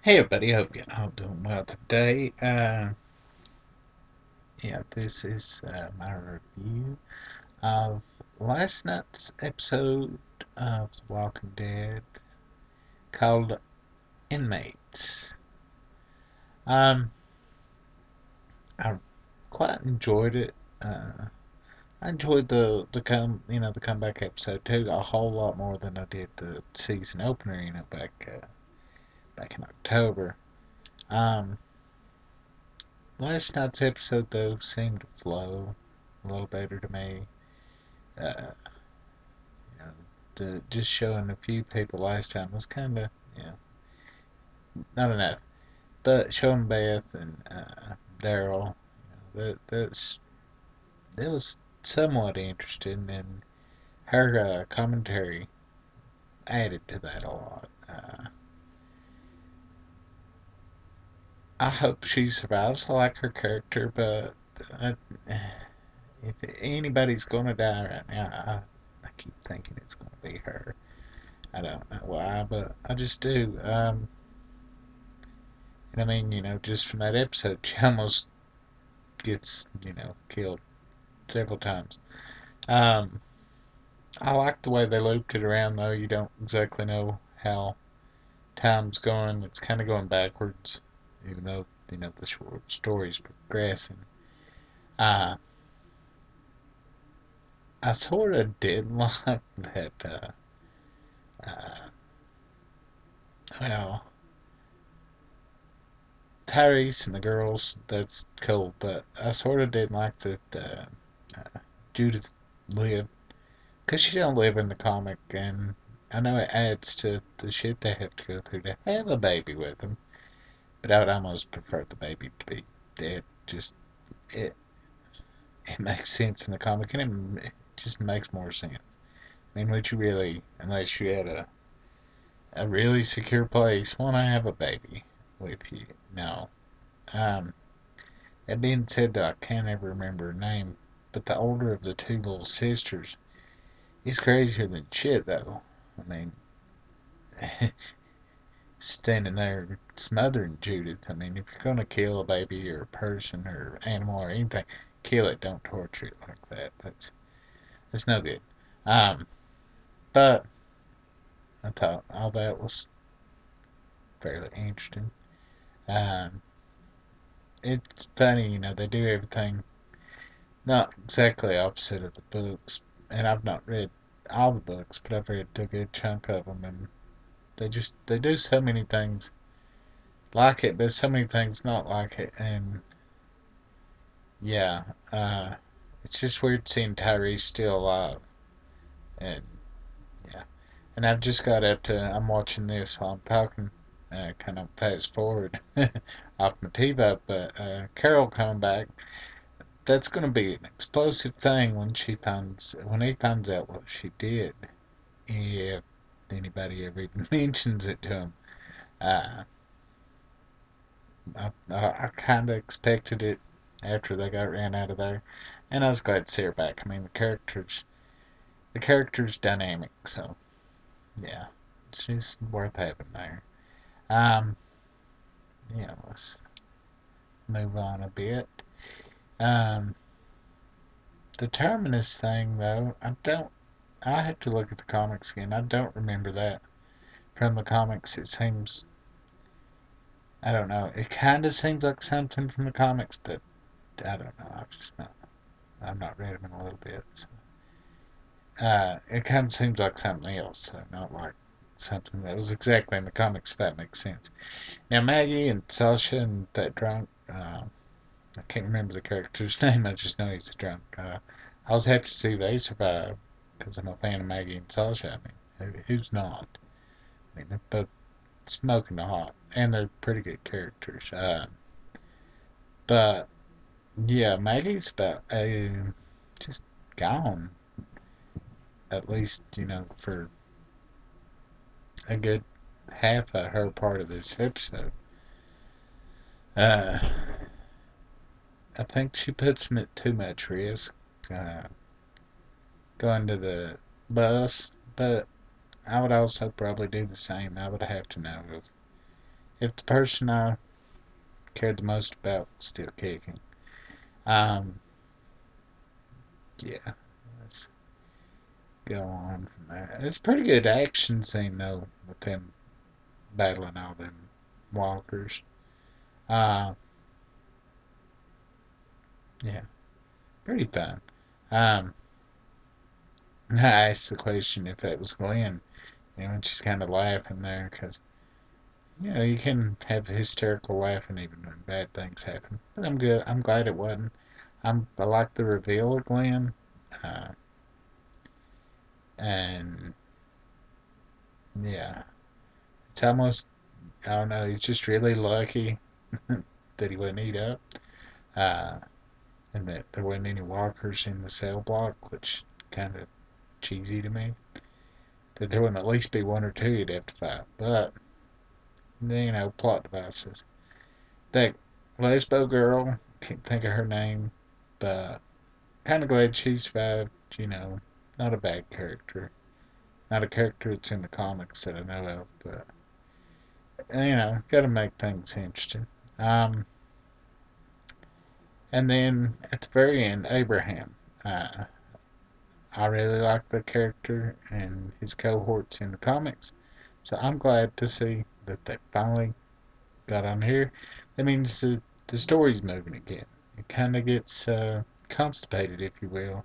Hey everybody, hope you're all doing well today. This is my review of last night's episode of The Walking Dead called Inmates. Um, I quite enjoyed it. I enjoyed the comeback episode too a whole lot more than I did the season opener. Back in October. Um, Last night's episode though seemed to flow a little better to me. Uh, just showing a few people last time was kind of, not enough. But showing Beth and Daryl, that was somewhat interesting, and her commentary added to that a lot. I hope she survives. I like her character, but I, if anybody's gonna die right now, I keep thinking it's gonna be her. I don't know why, but I just do. And I mean, just from that episode, she almost gets, killed several times. Um, I like the way they looped it around, though. You don't exactly know how time's going. It's kind of going backwards, even though, the short story's progressing. Uh, I sort of did like that, uh, well, Tyrese and the girls, that's cool, but I sort of didn't like that Judith lived. Because she don't live in the comic, and I know it adds to the shit they have to go through to have a baby with them. But I would almost prefer the baby to be dead. Just it, it makes sense in the comic, and it just makes more sense. I mean, would you really, unless you had a really secure place, want to have a baby with you? No. Um, that being said, though, I can't ever remember her name. But the older of the two little sisters is crazier than shit, though. I mean, standing there smothering Judith. I mean, if you're gonna kill a baby or a person or animal or anything, kill it. Don't torture it like that. That's no good. Um, but I thought all that was fairly interesting. Um, it's funny, they do everything not exactly opposite of the books, and I've not read all the books, but I've read a good chunk of them, and they do so many things like it, but so many things not like it, and yeah, uh, it's just weird seeing Tyrese still alive. And yeah, and I've just got up to, I'm watching this while I'm talking, kind of fast forward off my TiVo, but Carol coming back, that's going to be an explosive thing when he finds out what she did. If anybody ever even mentions it to him. Uh, I kind of expected it after they got ran out of there, and I was glad to see her back. I mean, the character's dynamic, so yeah, she's worth having there. Um, let's move on a bit. Um, the Terminus thing, though, I have to look at the comics again. I don't remember that from the comics. It seems, I don't know. It kind of seems like something from the comics, but I don't know. I've not read them in a little bit. So. It kind of seems like something else, so not like something that was exactly in the comics. If that makes sense. Now Maggie and Sasha and that drunk, I can't remember the character's name. I just know he's a drunk. I was happy to see they survived because I'm a fan of Maggie and Sasha. I mean, who's not? I mean, they're both smoking hot, and they're pretty good characters. But yeah, Maggie's about just gone. At least for a good half of her part of this episode. Uh, I think she puts him at too much risk uh, going to the bus, but I would also probably do the same. I would have to know if the person I cared the most about was still kicking. Um, yeah, let's go on from there. It's a pretty good action scene though, with them battling all them walkers. Uh, yeah, pretty fun. Um, I asked the question if that was Glenn, and she's kind of laughing there because you can have hysterical laughing even when bad things happen. But I'm good. I'm glad it wasn't. I like the reveal of Glenn, uh, and yeah, it's almost I don't know. He's just really lucky that he wouldn't eat up, uh, and that there wasn't any walkers in the cell block, which kind of cheesy to me. That there wouldn't at least be one or two you'd have to fight, but plot devices. That lesbo girl, can't think of her name, but kind of glad she survived. Not a bad character. Not a character that's in the comics that I know of, but got to make things interesting. Um, and then at the very end, Abraham. Uh, I really like the character and his cohorts in the comics, so I'm glad to see that they finally got on here. That means the story's moving again. It kind of gets constipated, if you will,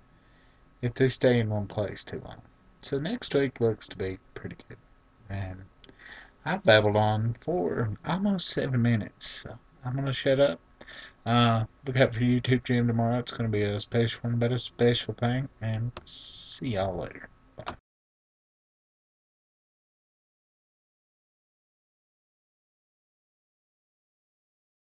if they stay in one place too long. So next week looks to be pretty good. And I babbled on for almost 7 minutes, so I'm going to shut up. Look out for YouTube Jam tomorrow. It's going to be a special one, but a special thing. And see y'all later.